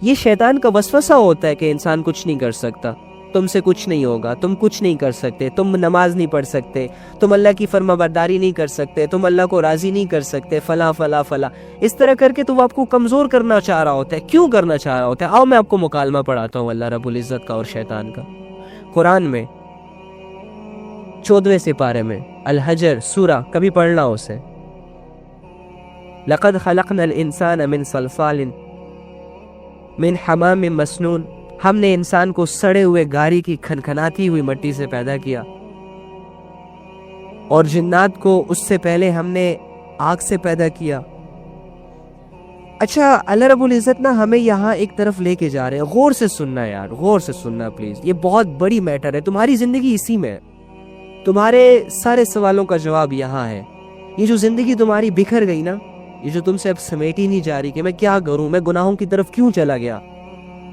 یہ شیطان کا وسوسہ ہوتا ہے کہ انسان کچھ نہیں کر سکتا، تم سے کچھ نہیں ہوگا، تم کچھ نہیں کر سکتے، تم نماز نہیں پڑھ سکتے، تم اللہ کی فرما برداری نہیں کر سکتے، تم اللہ کو راضی نہیں کر سکتے، فلاں فلاں فلاں، اس طرح کر کے تو وہ آپ کو کمزور کرنا چاہ رہا ہوتا ہے۔ کیوں کرنا چاہ رہا ہوتا ہے؟ آؤ میں آپ کو مکالمہ پڑھاتا ہوں اللہ رب العزت کا اور شیطان کا۔ قرآن میں 14ویں سپارے میں الحجر سورہ، کبھی پڑھنا اسے، لَقَدْ خَلَقْنَا الْإِنسَانَ مِنْ صَلْصَالٍ مِنْ حَمَامٍ مَسْنُونٍ، ہم نے انسان کو سڑے ہوئے گاری کی کھنکھناتی ہوئی مٹی سے پیدا کیا، اور جنات کو اس سے پہلے ہم نے آگ سے پیدا کیا۔ اچھا، اللہ رب العزت نا ہمیں یہاں ایک طرف لے کے جا رہے ہیں، غور سے سننا یار، غور سے سننا پلیز، یہ بہت بڑی میٹر ہے، تمہاری زندگی اسی میں ہے، تمہارے سارے سوالوں کا جواب یہاں ہے۔ یہ جو زندگی تمہاری بکھر گئی نا، یہ جو تم سے اب سمیٹی نہیں جا رہی کہ میں کیا کروں، میں گناہوں کی طرف کیوں چلا گیا،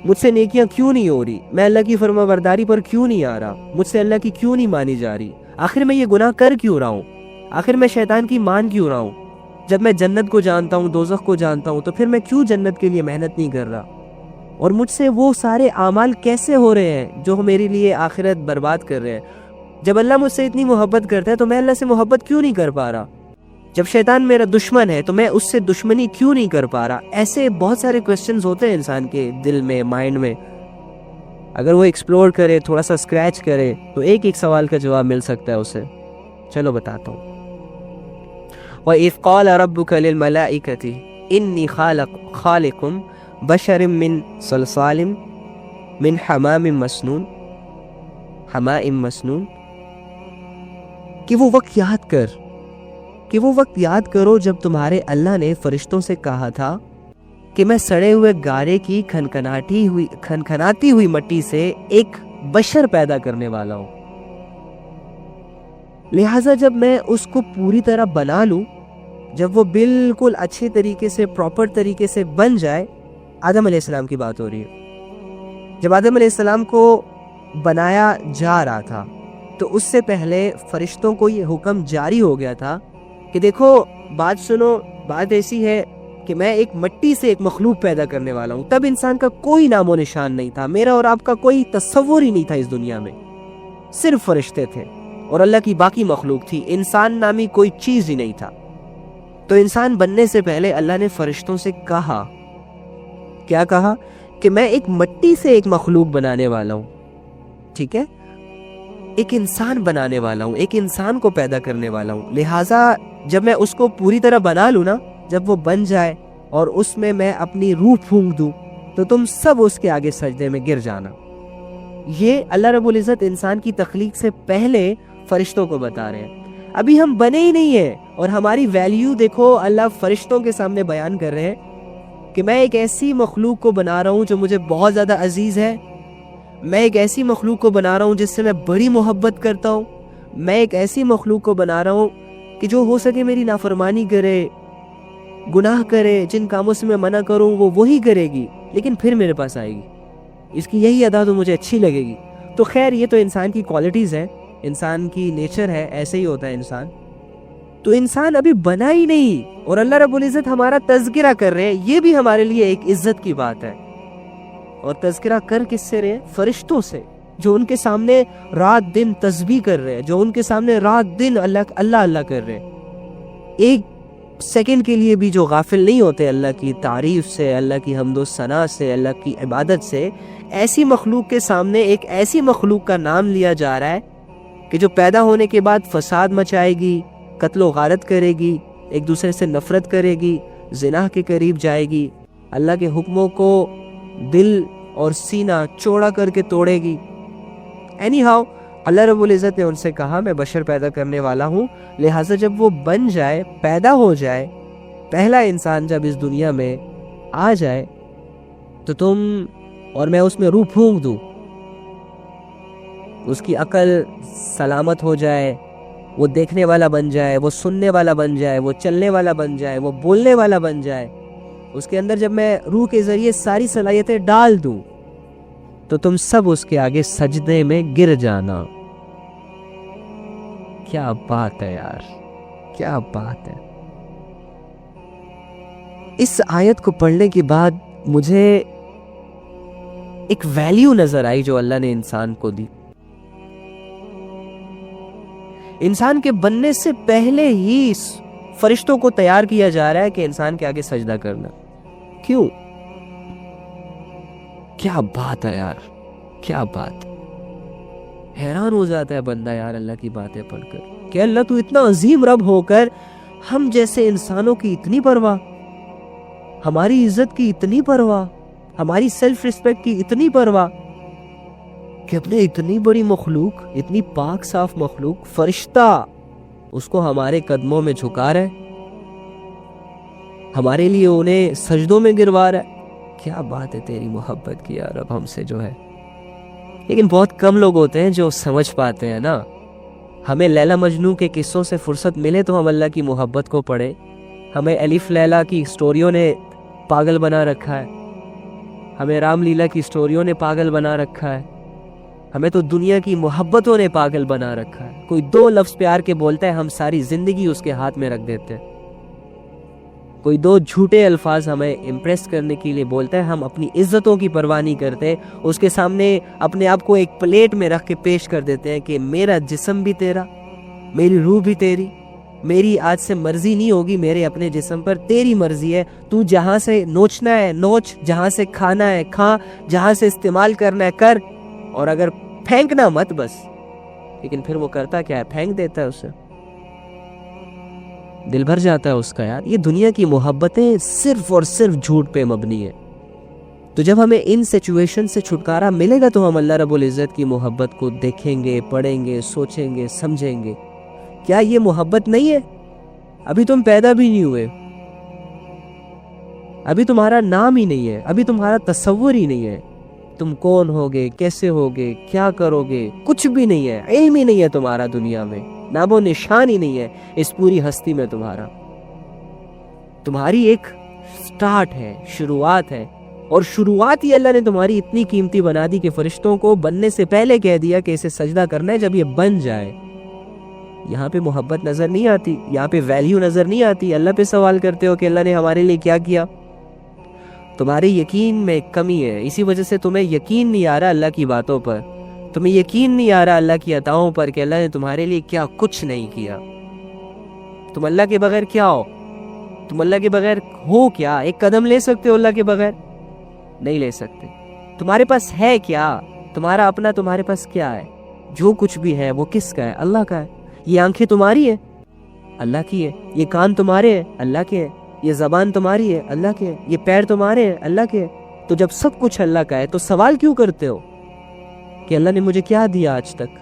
مجھ سے نیکیاں کیوں نہیں ہو رہی، میں اللہ کی فرما برداری پر کیوں نہیں آ رہا، مجھ سے اللہ کی کیوں نہیں مانی جا رہی، آخر میں یہ گناہ کر کیوں رہا ہوں، آخر میں شیطان کی مان کیوں رہا ہوں، جب میں جنت کو جانتا ہوں، دوزخ کو جانتا ہوں، تو پھر میں کیوں جنت کے لیے محنت نہیں کر رہا، اور مجھ سے وہ سارے اعمال کیسے ہو رہے ہیں جو میرے لیے آخرت برباد کر رہے ہیں۔ جب اللہ مجھ سے اتنی محبت کرتا ہے تو میں اللہ سے محبت کیوں نہیں کر پا رہا، جب شیطان میرا دشمن ہے تو میں اس سے دشمنی کیوں نہیں کر پا رہا۔ ایسے بہت سارے کوسچنز ہوتے ہیں انسان کے دل میں، مائنڈ میں، اگر وہ ایکسپلور کرے، تھوڑا سا اسکریچ کرے، تو ایک ایک سوال کا جواب مل سکتا ہے اسے۔ چلو بتاتا ہوں۔ وَإِذْ قَالَ رَبُّكَ لِلْمَلَائِكَةِ إِنِّي خَالِقٌ بَشَرٍ مِّن صَلْصَالٍ مِّن حَمَامٍ مَسْنُونٍ، کہ وہ وقت یاد کرو جب تمہارے اللہ نے فرشتوں سے کہا تھا کہ میں سڑے ہوئے گارے کی کھنکھناتی ہوئی مٹی سے ایک بشر پیدا کرنے والا ہوں، لہٰذا جب میں اس کو پوری طرح بنا لوں، جب وہ بالکل اچھے طریقے سے، پراپر طریقے سے بن جائے۔ آدم علیہ السلام کی بات ہو رہی ہے، جب آدم علیہ السلام کو بنایا جا رہا تھا تو اس سے پہلے فرشتوں کو یہ حکم جاری ہو گیا تھا کہ دیکھو، بات سنو، بات ایسی ہے کہ میں ایک مٹی سے ایک مخلوق پیدا کرنے والا ہوں۔ تب انسان کا کوئی نام و نشان نہیں تھا، میرا اور آپ کا کوئی تصور ہی نہیں تھا اس دنیا میں، صرف فرشتے تھے اور اللہ کی باقی مخلوق تھی، انسان نامی کوئی چیز ہی نہیں تھا۔ تو انسان بننے سے پہلے اللہ نے فرشتوں سے کہا، کیا کہا؟ کہ میں ایک مٹی سے ایک مخلوق بنانے والا ہوں، ٹھیک ہے، ایک انسان بنانے والا ہوں، ایک انسان کو پیدا کرنے والا ہوں، لہٰذا جب میں اس کو پوری طرح بنا لوں نا، جب وہ بن جائے اور اس میں اپنی روح پھونک دوں، تو تم سب اس کے آگے سجدے میں گر جانا۔ یہ اللہ رب العزت انسان کی تخلیق سے پہلے فرشتوں کو بتا رہے ہیں۔ ابھی ہم بنے ہی نہیں ہیں، اور ہماری ویلیو دیکھو اللہ فرشتوں کے سامنے بیان کر رہے ہیں کہ میں ایک ایسی مخلوق کو بنا رہا ہوں جو مجھے بہت زیادہ عزیز ہے، میں ایک ایسی مخلوق کو بنا رہا ہوں جس سے میں بڑی محبت کرتا ہوں، میں ایک ایسی مخلوق کو بنا رہا ہوں کہ جو ہو سکے میری نافرمانی کرے، گناہ کرے، جن کاموں سے میں منع کروں وہ وہی کرے گی، لیکن پھر میرے پاس آئے گی، اس کی یہی ادا تو مجھے اچھی لگے گی۔ تو خیر یہ تو انسان کی کوالٹیز ہیں، انسان کی نیچر ہے، ایسے ہی ہوتا ہے انسان۔ تو انسان ابھی بنا ہی نہیں، اور اللہ رب العزت ہمارا تذکرہ کر رہے ہیں، یہ بھی ہمارے لیے ایک عزت کی بات ہے۔ اور تذکرہ کر کس سے رہے؟ فرشتوں سے، جو ان کے سامنے رات دن تسبیح کر رہے ہیں، جو ان کے سامنے رات دن اللہ اللہ کر رہے ہیں، ایک سیکنڈ کے لیے بھی جو غافل نہیں ہوتے اللہ کی تعریف سے، اللہ کی حمد و ثنا سے، اللہ کی عبادت سے۔ ایسی مخلوق کے سامنے ایک ایسی مخلوق کا نام لیا جا رہا ہے کہ جو پیدا ہونے کے بعد فساد مچائے گی، قتل و غارت کرے گی، ایک دوسرے سے نفرت کرے گی، زنا کے قریب جائے گی، اللہ کے حکموں کو دل اور سینہ چوڑا کر کے توڑے گی۔ اینی ہاؤ اللہ رب العزت نے ان سے کہا میں بشر پیدا کرنے والا ہوں، لہٰذا جب وہ بن جائے، پیدا ہو جائے، پہلا انسان جب اس دنیا میں آ جائے تو تم اور میں اس میں روح پھونک دوں، اس کی عقل سلامت ہو جائے، وہ دیکھنے والا بن جائے، وہ سننے والا بن جائے، وہ چلنے والا بن جائے، وہ بولنے والا بن جائے، اس کے اندر جب میں روح کے ذریعے ساری صلاحیتیں ڈال دوں تو تم سب اس کے آگے سجدے میں گر جانا۔ کیا بات ہے یار، کیا بات ہے۔ اس آیت کو پڑھنے کے بعد مجھے ایک ویلیو نظر آئی جو اللہ نے انسان کو دی. انسان کے بننے سے پہلے ہی فرشتوں کو تیار کیا جا رہا ہے کہ انسان کے آگے سجدہ کرنا. کیوں؟ کیا بات ہے یار، کیا بات. حیران ہو جاتا ہے بندہ یار اللہ کی باتیں پڑھ کر کہ اللہ تو اتنا عظیم رب ہو کر ہم جیسے انسانوں کی اتنی پرواہ، ہماری عزت کی اتنی پرواہ، ہماری سیلف ریسپیکٹ کی اتنی پرواہ کہ اپنے اتنی بڑی مخلوق، اتنی پاک صاف مخلوق فرشتہ اس کو ہمارے قدموں میں جھکا رہا ہے، ہمارے لیے انہیں سجدوں میں گروا رہا ہے. کیا بات ہے تیری محبت کی یار اب ہم سے جو ہے. لیکن بہت کم لوگ ہوتے ہیں جو سمجھ پاتے ہیں نا. ہمیں لیلا مجنو کے قصوں سے فرصت ملے تو ہم اللہ کی محبت کو پڑھیں. ہمیں الف لیلا کی سٹوریوں نے پاگل بنا رکھا ہے، ہمیں رام لیلا کی سٹوریوں نے پاگل بنا رکھا ہے، ہمیں تو دنیا کی محبتوں نے پاگل بنا رکھا ہے. کوئی دو لفظ پیار کے بولتا ہے ہم ساری زندگی اس کے ہاتھ میں رکھ دیتے ہیں. کوئی دو جھوٹے الفاظ ہمیں امپریس کرنے کے لیے بولتا ہے ہم اپنی عزتوں کی پرواہ نہیں کرتے، اس کے سامنے اپنے آپ کو ایک پلیٹ میں رکھ کے پیش کر دیتے ہیں کہ میرا جسم بھی تیرا، میری روح بھی تیری، میری آج سے مرضی نہیں ہوگی میرے اپنے جسم پر، تیری مرضی ہے. تو جہاں سے نوچنا ہے نوچ، جہاں سے کھانا ہے کھا، جہاں سے استعمال کرنا ہے کر، اور اگر پھینکنا مت بس. لیکن پھر وہ کرتا کیا ہے؟ پھینک دیتا ہے اسے. دل بھر جاتا ہے اس کا یار. یہ دنیا کی محبتیں صرف اور صرف جھوٹ پہ مبنی ہے. تو جب ہمیں ان سچویشن سے چھٹکارا ملے گا تو ہم اللہ رب العزت کی محبت کو دیکھیں گے، پڑھیں گے، سوچیں گے، سمجھیں گے. کیا یہ محبت نہیں ہے؟ ابھی تم پیدا بھی نہیں ہوئے، ابھی تمہارا نام ہی نہیں ہے، ابھی تمہارا تصور ہی نہیں ہے. تم کون ہوگے، کیسے ہوگے، کیا کرو گے، کچھ بھی نہیں ہے. علم ہی نہیں ہے تمہارا دنیا میں، نام و نشان ہی نہیں ہے اس پوری ہستی میں تمہارا. تمہاری ایک سٹارٹ ہے، شروعات ہے، اور شروعات ہی اللہ نے تمہاری اتنی قیمتی بنا دی کہ فرشتوں کو بننے سے پہلے کہہ دیا کہ اسے سجدہ کرنا ہے جب یہ بن جائے. یہاں پہ محبت نظر نہیں آتی، یہاں پہ ویلیو نظر نہیں آتی. اللہ پہ سوال کرتے ہو کہ اللہ نے ہمارے لیے کیا کیا. تمہارے یقین میں کمی ہے، اسی وجہ سے تمہیں یقین نہیں آ رہا اللہ کی باتوں پر، تمہیں یقین نہیں آ رہا اللہ کی عطاؤں پر کہ اللہ نے تمہارے لیے کیا کچھ نہیں کیا. تم اللہ کے بغیر کیا ہو؟ تم اللہ کے بغیر ہو کیا؟ ایک قدم لے سکتے ہو اللہ کے بغیر؟ نہیں لے سکتے. تمہارے پاس ہے کیا؟ تمہارا اپنا تمہارے پاس کیا ہے؟ جو کچھ بھی ہے وہ کس کا ہے؟ اللہ کا ہے. یہ آنکھیں تمہاری ہیں؟ اللہ کی ہے. یہ کان تمہارے ہیں؟ اللہ کے ہیں. یہ زبان تمہاری ہے؟ اللہ کے ہے. یہ پیر تمہارے ہیں؟ اللہ کے ہے. تو جب سب کچھ اللہ کا ہے تو سوال کیوں کرتے ہو کہ اللہ نے مجھے کیا دیا آج تک؟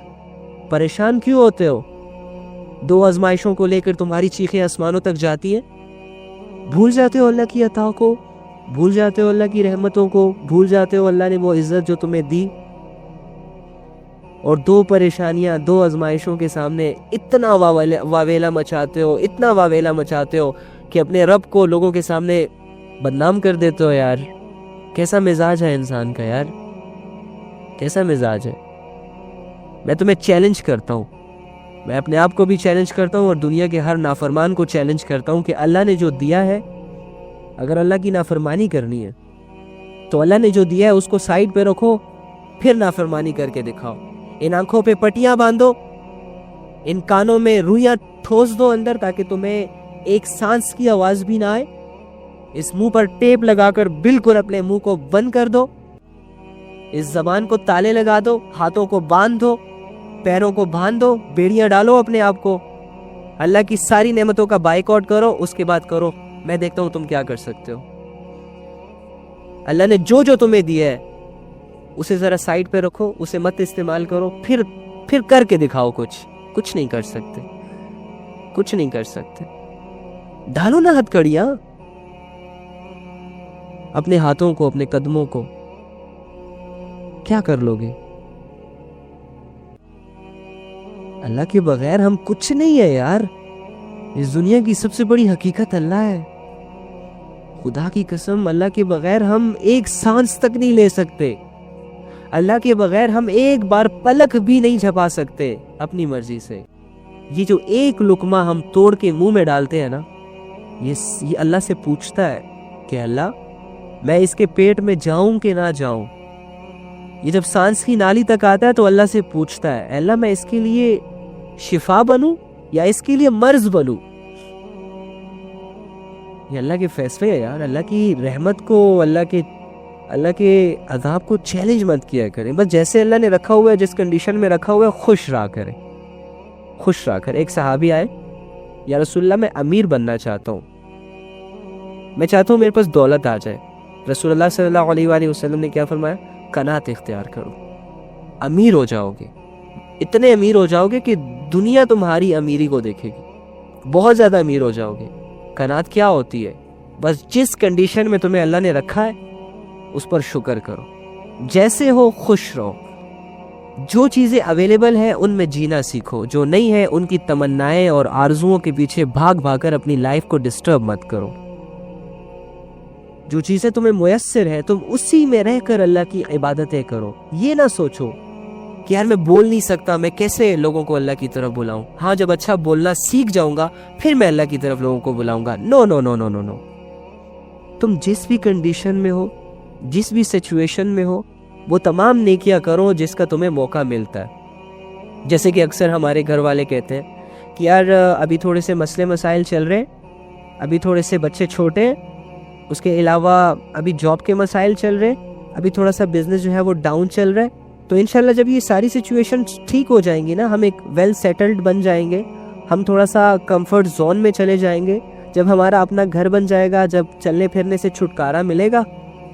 پریشان کیوں ہوتے ہو؟ دو آزمائشوں کو لے کر تمہاری چیخیں آسمانوں تک جاتی ہیں. بھول جاتے ہو اللہ کی عطا کو، بھول جاتے ہو اللہ کی رحمتوں کو، بھول جاتے ہو اللہ نے وہ عزت جو تمہیں دی. اور دو پریشانیاں، دو آزمائشوں کے سامنے اتنا واویلا مچاتے ہو، اتنا واویلا مچاتے ہو کہ اپنے رب کو لوگوں کے سامنے بدنام کر دیتے ہو. یار کیسا مزاج ہے انسان کا یار، کیسا مزاج ہے. میں تمہیں چیلنج کرتا ہوں، میں اپنے آپ کو بھی چیلنج کرتا ہوں اور دنیا کے ہر نافرمان کو چیلنج کرتا ہوں کہ اللہ نے جو دیا ہے، اگر اللہ کی نافرمانی کرنی ہے تو اللہ نے جو دیا ہے اس کو سائیڈ پہ رکھو، پھر نافرمانی کر کے دکھاؤ. ان آنکھوں پہ پٹیاں باندھو، ان کانوں میں روئیاں ٹھوس دو اندر تاکہ تمہیں ایک سانس کی آواز بھی نہ آئے. اس منہ پر ٹیپ لگا کر بالکل اپنے منہ کو بند کر دو. اس زبان کو تالے لگا دو، ہاتھوں کو باندھ دو، پیروں کو باندھ دو، بیڑیاں ڈالو اپنے آپ کو. اللہ کی ساری نعمتوں کا بائیکاٹ کرو، اس کے بعد کرو. میں دیکھتا ہوں تم کیا کر سکتے ہو. اللہ نے جو جو تمہیں دیا ہے اسے ذرا سائیڈ پہ رکھو، اسے مت استعمال کرو، پھر کر کے دکھاؤ. کچھ نہیں کر سکتے، کچھ نہیں کر سکتے. ڈالو نا ہتھ کڑیاں اپنے ہاتھوں کو، اپنے قدموں کو. کیا کر لو گے؟ اللہ کے بغیر ہم کچھ نہیں ہے یار. اس دنیا کی سب سے بڑی حقیقت اللہ ہے. خدا کی قسم اللہ کے بغیر ہم ایک سانس تک نہیں لے سکتے. اللہ کے بغیر ہم ایک بار پلک بھی نہیں جھپا سکتے اپنی مرضی سے. یہ جو ایک لقمہ ہم توڑ کے منہ میں ڈالتے ہیں نا، یہ اللہ سے پوچھتا ہے کہ اللہ میں اس کے پیٹ میں جاؤں کہ نہ جاؤں. یہ جب سانس کی نالی تک آتا ہے تو اللہ سے پوچھتا ہے اللہ میں اس کے لیے شفا بنوں یا اس کے لیے مرض بنوں. یہ اللہ کے فیصلے ہیں یار. اللہ کی رحمت کو, اللہ کے عذاب کو چیلنج مت کیا کریں. بس جیسے اللہ نے رکھا ہوا ہے, جس کنڈیشن میں رکھا ہوا ہے, خوش رہا کریں, خوش رہا کر. ایک صحابی آئے, یا رسول اللہ میں امیر بننا چاہتا ہوں, میں چاہتا ہوں میرے پاس دولت آ جائے. رسول اللہ صلی اللہ علیہ وآلہ وسلم نے کیا فرمایا؟ قناعت اختیار کرو, امیر ہو جاؤ گے, اتنے امیر ہو جاؤ گے کہ دنیا تمہاری امیری کو دیکھے گی, بہت زیادہ امیر ہو جاؤ گے. قناعت کیا ہوتی ہے؟ بس جس کنڈیشن میں تمہیں اللہ نے رکھا ہے اس پر شکر کرو, جیسے ہو خوش رہو. جو چیزیں اویلیبل ہیں ان میں جینا سیکھو, جو نہیں ہے ان کی تمنائیں اور آرزوؤں کے پیچھے بھاگ بھاگ کر اپنی لائف کو ڈسٹرب مت کرو. جو چیزیں تمہیں میسر ہے تم اسی میں رہ کر اللہ کی عبادتیں کرو. یہ نہ سوچو کہ یار میں بول نہیں سکتا, میں کیسے لوگوں کو اللہ کی طرف بلاؤں. ہاں جب اچھا بولنا سیکھ جاؤں گا پھر میں اللہ کی طرف لوگوں کو بلاؤں گا. نو نو نو نو نو نو. تم جس بھی کنڈیشن میں ہو, جس بھی سچویشن میں ہو, وہ تمام نیکیاں کرو جس کا تمہیں موقع ملتا ہے. جیسے کہ اکثر ہمارے گھر والے کہتے ہیں کہ یار ابھی تھوڑے سے مسئلے مسائل چل رہے ہیں, ابھی تھوڑے سے بچے چھوٹے ہیں, اس کے علاوہ ابھی جاب کے مسائل چل رہے ہیں, ابھی تھوڑا سا بزنس جو ہے وہ ڈاؤن چل رہا ہے. تو انشاءاللہ جب یہ ساری سچویشن ٹھیک ہو جائیں گی نا, ہم ایک ویل سیٹلڈ بن جائیں گے, ہم تھوڑا سا کمفرٹ زون میں چلے جائیں گے, جب ہمارا اپنا گھر بن جائے گا, جب چلنے پھرنے سے چھٹکارا ملے گا,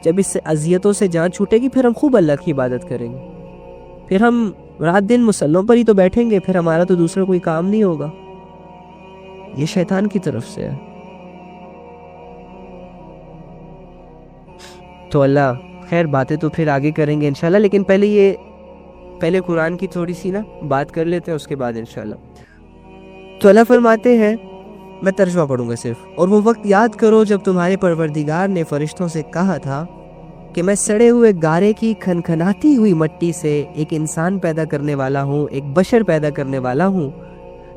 جب اس اذیتوں سے جان چھوٹے گی, پھر ہم خوب اللہ کی عبادت کریں گے. پھر ہم رات دن مصلوں پر ہی تو بیٹھیں گے, پھر ہمارا تو دوسرا کوئی کام نہیں ہوگا. یہ شیطان کی طرف سے ہے. تو اللہ خیر, باتیں تو پھر آگے کریں گے انشاءاللہ, لیکن پہلے قرآن کی تھوڑی سی نا بات کر لیتے ہیں, اس کے بعد انشاءاللہ. تو اللہ فرماتے ہیں, میں ترجمہ پڑھوں گا صرف. اور وہ وقت یاد کرو جب تمہارے پروردگار نے فرشتوں سے کہا تھا کہ میں سڑے ہوئے گارے کی کھنکھناتی ہوئی مٹی سے ایک انسان پیدا کرنے والا ہوں, ایک بشر پیدا کرنے والا ہوں,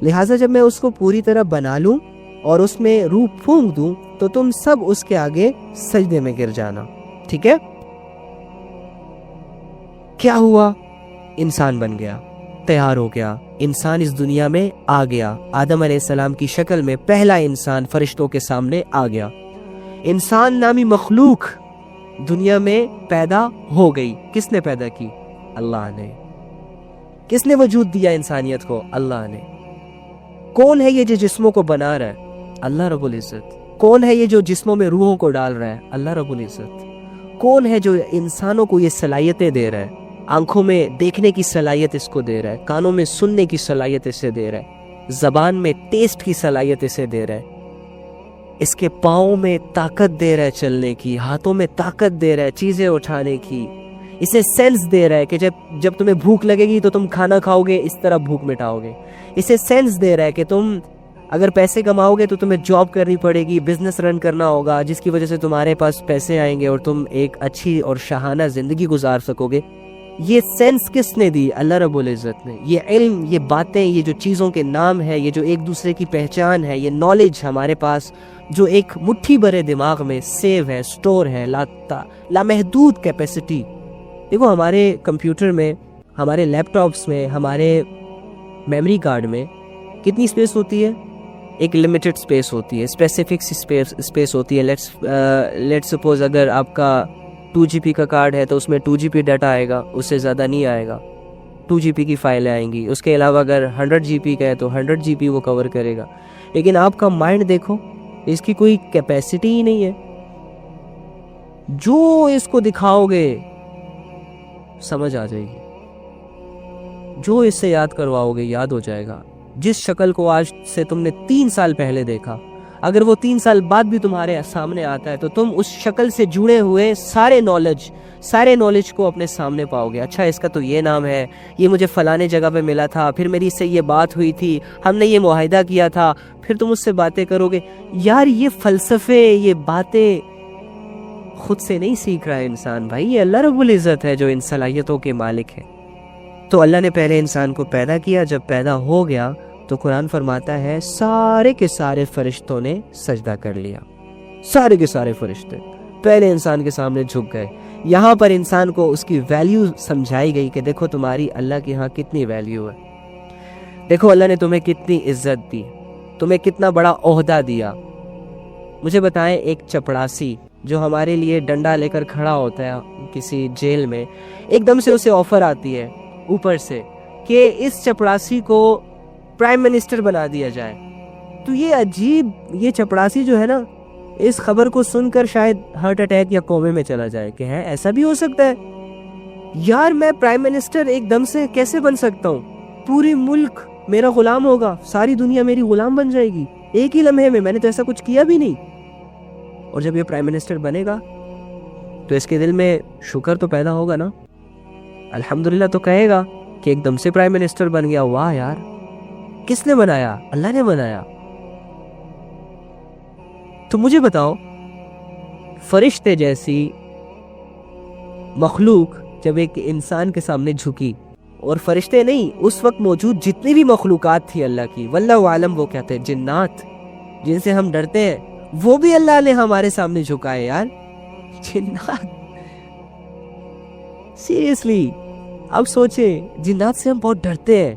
لہٰذا جب میں اس کو پوری طرح بنا لوں اور اس میں روح پھونک دوں تو تم سب اس کے آگے سجدے میں گر جانا. ٹھیک ہے؟ کیا ہوا؟ انسان بن گیا, تیار ہو گیا, انسان اس دنیا میں آ گیا. آدم علیہ السلام کی شکل میں پہلا انسان فرشتوں کے سامنے آ گیا. انسان نامی مخلوق دنیا میں پیدا ہو گئی. کس نے پیدا کی؟ اللہ نے. کس نے وجود دیا انسانیت کو؟ اللہ نے. کون ہے یہ جو جسموں کو بنا رہا ہے؟ اللہ رب العزت. کون ہے یہ جو جسموں میں روحوں کو ڈال رہا ہے؟ اللہ رب العزت. کون ہے جو انسانوں کو یہ صلاحیتیں دے رہا ہے؟ آنکھوں میں دیکھنے کی صلاحیت اس کو دے رہا ہے, کانوں میں سننے کی صلاحیت اسے دے رہا ہے, زبان میں ٹیسٹ کی صلاحیت اسے دے رہا ہے, اس کے پاؤں میں طاقت دے رہا ہے چلنے کی, ہاتھوں میں طاقت دے رہا ہے چیزیں اٹھانے کی, اسے سینس دے رہا ہے کہ جب تمہیں بھوک لگے گی تو تم کھانا کھاؤ گے, اس طرح بھوک مٹاؤ گے. اسے سینس دے رہا ہے کہ تم اگر پیسے کماؤ گے تو تمہیں جاب کرنی پڑے گی, بزنس رن کرنا ہوگا, جس کی وجہ سے تمہارے پاس پیسے آئیں گے اور تم ایک اچھی اور شاہانہ زندگی گزار سکو گے. یہ سینس کس نے دی؟ اللہ رب العزت نے. یہ علم, یہ باتیں, یہ جو چیزوں کے نام ہے, یہ جو ایک دوسرے کی پہچان ہے, یہ نالج ہمارے پاس جو ایک مٹھی بھرے دماغ میں سیو ہے, سٹور ہے, لامحدود کیپیسٹی. دیکھو ہمارے کمپیوٹر میں, ہمارے لیپ ٹاپس میں, ہمارے میموری کارڈ میں کتنی اسپیس ہوتی ہے؟ ایک لمیٹڈ اسپیس ہوتی ہے, اسپیسیفک اسپیس ہوتی ہے. لیٹ سپوز اگر آپ کا 2 GB کا کارڈ ہے تو اس میں 2 GB ڈاٹا آئے گا, اس سے زیادہ نہیں آئے گا. 2 GB کی فائلیں آئیں گی. اس کے علاوہ اگر 100 GB کا ہے تو 100 GB وہ کور کرے گا. لیکن آپ کا مائنڈ دیکھو, اس کی کوئی کیپیسٹی ہی نہیں ہے. جو اس کو دکھاؤ گے سمجھ آ جائے گی, جو اس سے یاد کرواؤ گے یاد ہو جائے گا. جس شکل کو آج سے تم نے 3 سال پہلے دیکھا, اگر وہ 3 سال بعد بھی تمہارے سامنے آتا ہے تو تم اس شکل سے جڑے ہوئے سارے نالج کو اپنے سامنے پاؤ گے. اچھا اس کا تو یہ نام ہے, یہ مجھے فلانے جگہ پہ ملا تھا, پھر میری اس سے یہ بات ہوئی تھی, ہم نے یہ معاہدہ کیا تھا. پھر تم اس سے باتیں کرو گے. یار یہ فلسفے, یہ باتیں خود سے نہیں سیکھ رہا ہے انسان بھائی, یہ اللہ رب العزت ہے جو ان صلاحیتوں کے مالک ہے. تو اللہ نے پہلے انسان کو پیدا کیا, جب پیدا ہو گیا تو قرآن فرماتا ہے سارے کے سارے فرشتوں نے سجدہ کر لیا. سارے کے سارے فرشتے پہلے انسان کے سامنے جھک گئے. یہاں پر انسان کو اس کی ویلیو سمجھائی گئی کہ دیکھو تمہاری اللہ کے ہاں کتنی ویلیو ہے، دیکھو اللہ نے تمہیں کتنی عزت دی، تمہیں کتنا بڑا عہدہ دیا۔ مجھے بتائیں، ایک چپڑاسی جو ہمارے لیے ڈنڈا لے کر کھڑا ہوتا ہے کسی جیل میں، ایک دم سے اسے آفر آتی ہے اوپر سے کہ اس چپڑاسی کو پرائم منسٹر بنا دیا جائے، تو یہ عجیب، یہ چپڑاسی جو ہے نا، اس خبر کو سن کر شاید ہارٹ اٹیک یا کومے میں چلا جائے کہ ہے ایسا بھی ہو سکتا ہے یار، میں پرائم منسٹر ایک دم سے کیسے بن سکتا ہوں، پوری ملک میرا غلام ہوگا، ساری دنیا میری غلام بن جائے گی ایک ہی لمحے میں نے تو ایسا کچھ کیا بھی نہیں۔ اور جب یہ پرائم منسٹر بنے گا تو اس کے دل میں شکر تو پیدا ہوگا نا، الحمدللہ تو کہے گا کہ ایک دم سے پرائم منسٹر بن گیا، واہ یار، کس نے بنایا؟ اللہ نے بنایا۔ تو مجھے بتاؤ، فرشتے جیسی مخلوق جب ایک انسان کے سامنے جھکی، اور فرشتے نہیں، اس وقت موجود جتنی بھی مخلوقات تھی اللہ کی، واللہ عالم، وہ کہتے ہیں جنات جن سے ہم ڈرتے ہیں، وہ بھی اللہ نے ہمارے سامنے جھکائے یار، جنات، سیریسلی اب سوچیں، جنات سے ہم بہت ڈرتے ہیں،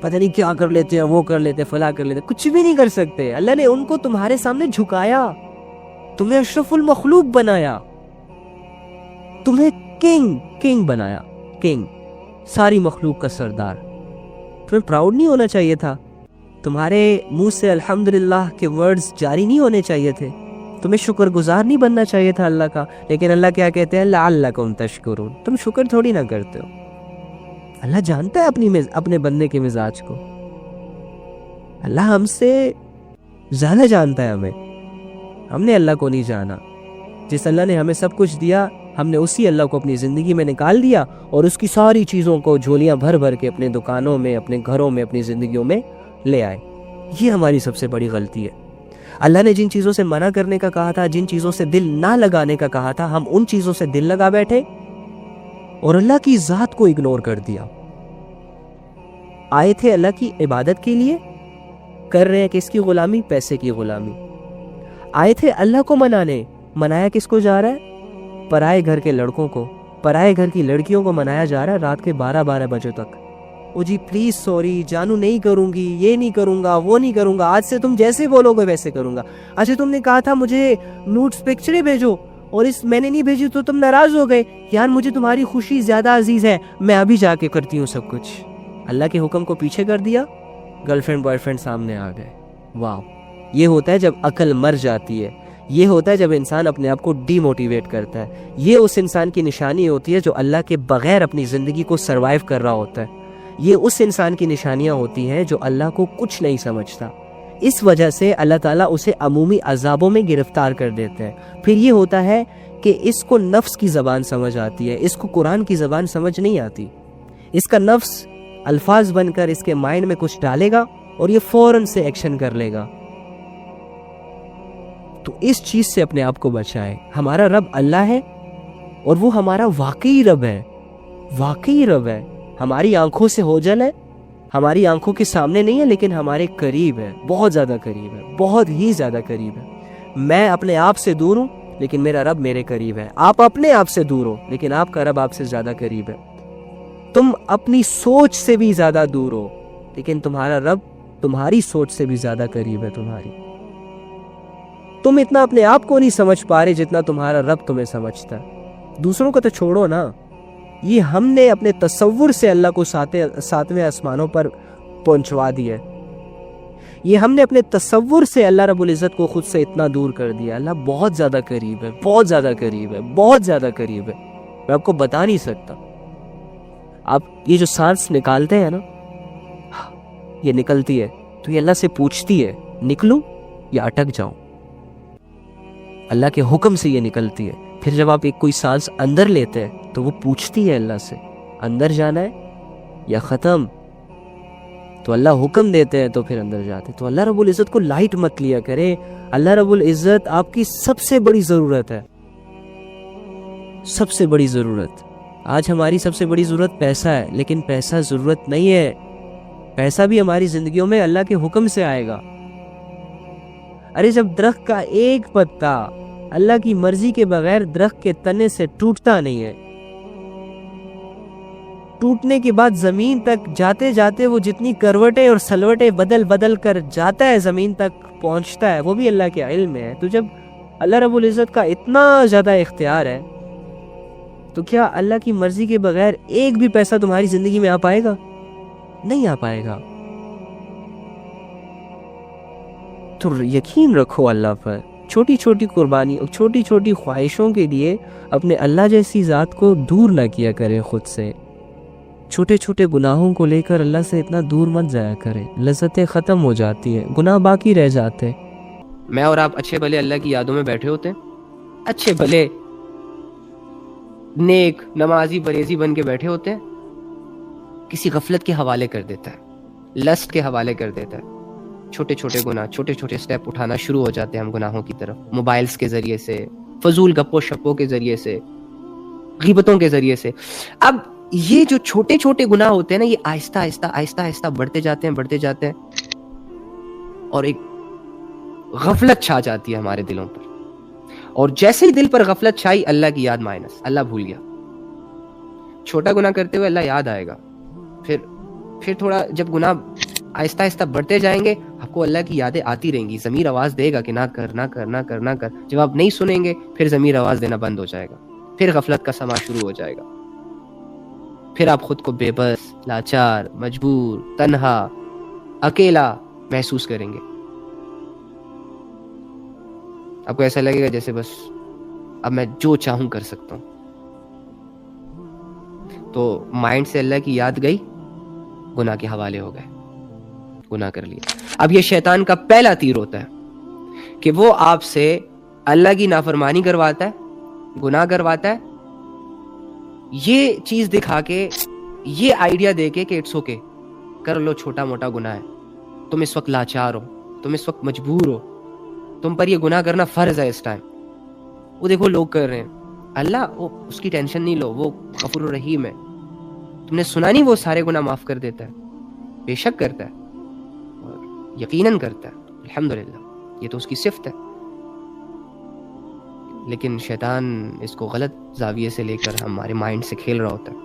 پتہ نہیں کیا کر لیتے ہیں، وہ کر لیتے ہیں، فلاں کر لیتے ہیں، کچھ بھی نہیں کر سکتے۔ اللہ نے ان کو تمہارے سامنے جھکایا، تمہیں اشرف المخلوق بنایا، تمہیں کنگ بنایا، کنگ، ساری مخلوق کا سردار۔ تمہیں پراؤڈ نہیں ہونا چاہیے تھا؟ تمہارے منہ سے الحمدللہ کے ورڈز جاری نہیں ہونے چاہیے تھے؟ تمہیں شکر گزار نہیں بننا چاہیے تھا اللہ کا؟ لیکن اللہ کیا کہتے ہیں؟ لعلکم تشکرون، تم شکر تھوڑی نہ کرتے ہو۔ اللہ جانتا ہے اپنے بندے کے مزاج کو، اللہ ہم سے زیادہ جانتا ہے ہمیں، ہم نے اللہ کو نہیں جانا۔ جس اللہ نے ہمیں سب کچھ دیا، ہم نے اسی اللہ کو اپنی زندگی میں نکال دیا اور اس کی ساری چیزوں کو جھولیاں بھر بھر کے اپنے دکانوں میں، اپنے گھروں میں، اپنی زندگیوں میں لے آئے۔ یہ ہماری سب سے بڑی غلطی ہے۔ اللہ نے جن چیزوں سے منع کرنے کا کہا تھا، جن چیزوں سے دل نہ لگانے کا کہا تھا، ہم ان چیزوں سے دل لگا بیٹھے اور اللہ کی ذات کو اگنور کر دیا۔ آئے تھے اللہ کی عبادت کے لیے، کر رہے ہیں کس کی غلامی؟ پیسے کی غلامی۔ آئے تھے اللہ کو منانے، منایا کس کو جا رہا ہے؟ پرائے گھر کے لڑکوں کو، پرائے گھر کی لڑکیوں کو منایا جا رہا ہے رات کے 12 بجے تک۔ او جی پلیز سوری جانو، نہیں کروں گی، یہ نہیں کروں گا، وہ نہیں کروں گا، آج سے تم جیسے بولو گے ویسے کروں گا۔ اچھا تم نے کہا تھا مجھے نوٹس پکچریں بھیجو اور میں نے نہیں بھیجی تو تم ناراض ہو گئے، یار مجھے تمہاری خوشی زیادہ عزیز ہے، میں ابھی جا کے کرتی ہوں سب کچھ۔ اللہ کے حکم کو پیچھے کر دیا، گرل فرینڈ بوائے فرینڈ سامنے آ گئے۔ واو، یہ ہوتا ہے جب عقل مر جاتی ہے، یہ ہوتا ہے جب انسان اپنے آپ کو ڈی موٹیویٹ کرتا ہے، یہ اس انسان کی نشانی ہوتی ہے جو اللہ کے بغیر اپنی زندگی کو سروائیو کر رہا ہوتا ہے، یہ اس انسان کی نشانیاں ہوتی ہیں جو اللہ کو کچھ نہیں سمجھتا۔ اس وجہ سے اللہ تعالیٰ اسے عمومی عذابوں میں گرفتار کر دیتے ہیں۔ پھر یہ ہوتا ہے کہ اس کو نفس کی زبان سمجھ آتی ہے، اس کو قرآن کی زبان سمجھ نہیں آتی، اس کا نفس الفاظ بن کر اس کے مائنڈ میں کچھ ڈالے گا اور یہ فوراً سے ایکشن کر لے گا۔ تو اس چیز سے اپنے آپ کو بچائیں۔ ہمارا رب اللہ ہے اور وہ ہمارا واقعی رب ہے، واقعی رب ہے، ہماری آنکھوں سے اوجھل ہے، ہماری آنکھوں کے سامنے نہیں ہے لیکن ہمارے قریب ہے، بہت زیادہ قریب ہے، بہت ہی زیادہ قریب ہے۔ میں اپنے آپ سے دور ہوں لیکن میرا رب میرے قریب ہے، آپ اپنے آپ سے دور ہو لیکن آپ کا رب آپ سے زیادہ قریب ہے۔ تم اپنی سوچ سے بھی زیادہ دور ہو لیکن تمہارا رب تمہاری سوچ سے بھی زیادہ قریب ہے تمہاری۔ تم اتنا اپنے آپ کو نہیں سمجھ پا رہے جتنا تمہارا رب تمہیں سمجھتا ہے۔ دوسروں کو تو چھوڑو نا، یہ ہم نے اپنے تصور سے اللہ کو ساتویں آسمانوں پر پہنچوا دیا ہے، یہ ہم نے اپنے تصور سے اللہ رب العزت کو خود سے اتنا دور کر دیا۔ اللہ بہت زیادہ قریب ہے، بہت زیادہ قریب ہے، بہت زیادہ قریب ہے، میں آپ کو بتا نہیں سکتا۔ آپ یہ جو سانس نکالتے ہیں نا، یہ نکلتی ہے تو یہ اللہ سے پوچھتی ہے نکلوں یا اٹک جاؤں، اللہ کے حکم سے یہ نکلتی ہے۔ پھر جب آپ ایک کوئی سانس اندر لیتے ہیں تو وہ پوچھتی ہے اللہ سے اندر جانا ہے یا ختم، تو اللہ حکم دیتے ہیں تو پھر اندر جاتے ہیں۔ تو اللہ رب العزت کو لائٹ مت لیا کرے، اللہ رب العزت آپ کی سب سے بڑی ضرورت ہے، سب سے بڑی ضرورت۔ آج ہماری سب سے بڑی ضرورت پیسہ ہے لیکن پیسہ ضرورت نہیں ہے، پیسہ بھی ہماری زندگیوں میں اللہ کے حکم سے آئے گا۔ ارے جب درخت کا ایک پتا اللہ کی مرضی کے بغیر درخت کے تنے سے ٹوٹتا نہیں ہے. ٹوٹنے کے بعد زمین تک جاتے جاتے وہ جتنی کروٹیں اور سلوٹیں بدل بدل کر جاتا ہے زمین تک پہنچتا ہے، وہ بھی اللہ کے علم میں ہے. تو جب اللہ رب العزت کا اتنا زیادہ اختیار ہے تو کیا اللہ کی مرضی کے بغیر ایک بھی پیسہ تمہاری زندگی میں آ پائے گا؟ نہیں آ پائے گا. تو یقین رکھو اللہ پر. چھوٹی چھوٹی قربانی اور چھوٹی چھوٹی خواہشوں کے لیے اپنے اللہ جیسی ذات کو دور نہ کیا کرے خود سے. چھوٹے چھوٹے گناہوں کو لے کر اللہ سے اتنا دور مت جایا کرے، لذتیں ختم ہو جاتی ہیں، گناہ باقی رہ جاتے. میں اور آپ اچھے بھلے اللہ کی یادوں میں بیٹھے ہوتے ہیں، اچھے بھلے نیک نمازی پرہیزی بن کے بیٹھے ہوتے ہیں، کسی غفلت کے حوالے کر دیتا ہے، لسٹ کے حوالے کر دیتا ہے. چھوٹے چھوٹے گناہ، چھوٹے چھوٹے سٹیپ اٹھانا شروع ہو جاتے ہیں ہم گناہوں کی طرف، موبائلز کے ذریعے سے، فضول گپوں شپوں کے ذریعے سے، غیبتوں کے ذریعے سے. اب یہ جو چھوٹے چھوٹے گناہ ہوتے ہیں نا، یہ آہستہ آہستہ آہستہ آہستہ بڑھتے جاتے ہیں اور ایک غفلت چھا جاتی ہے ہمارے دلوں پر. اور جیسے ہی دل پر غفلت چھائی، اللہ کی یاد مائنس، اللہ بھول گیا. چھوٹا گناہ کرتے ہوئے اللہ یاد آئے گا، پھر تھوڑا جب گناہ آہستہ آہستہ بڑھتے جائیں گے، آپ کو اللہ کی یادیں آتی رہیں گی. ضمیر آواز دے گا کہ نہ کر نہ کر نہ کر نہ کر. جب آپ نہیں سنیں گے پھر ضمیر آواز دینا بند ہو جائے گا، پھر غفلت کا سما شروع ہو جائے گا. پھر آپ خود کو بے بس، لاچار، مجبور، تنہا، اکیلا محسوس کریں گے. آپ کو ایسا لگے گا جیسے بس اب میں جو چاہوں کر سکتا ہوں. تو مائنڈ سے اللہ کی یاد گئی، گناہ کے حوالے ہو گئے، گناہ کر لیا. اب یہ شیطان کا پہلا تیر ہوتا ہے کہ وہ آپ سے اللہ کی نافرمانی کرواتا ہے، گناہ کرواتا ہے، یہ چیز دکھا کے، یہ آئیڈیا دے کے کہ اٹس اوکے، کر لو، چھوٹا موٹا گناہ ہے، تم اس وقت لاچار ہو، تم اس وقت مجبور ہو، تم پر یہ گناہ کرنا فرض ہے اس ٹائم. وہ دیکھو لوگ کر رہے ہیں، اللہ اس کی ٹینشن نہیں لو، وہ غفور الرحیم ہے. تم نے سنا نہیں وہ سارے گناہ معاف کر دیتا ہے؟ بے شک کرتا ہے، اور یقیناً کرتا ہے، الحمدللہ، یہ تو اس کی صفت ہے. لیکن شیطان اس کو غلط زاویے سے لے کر ہمارے مائنڈ سے کھیل رہا ہوتا ہے.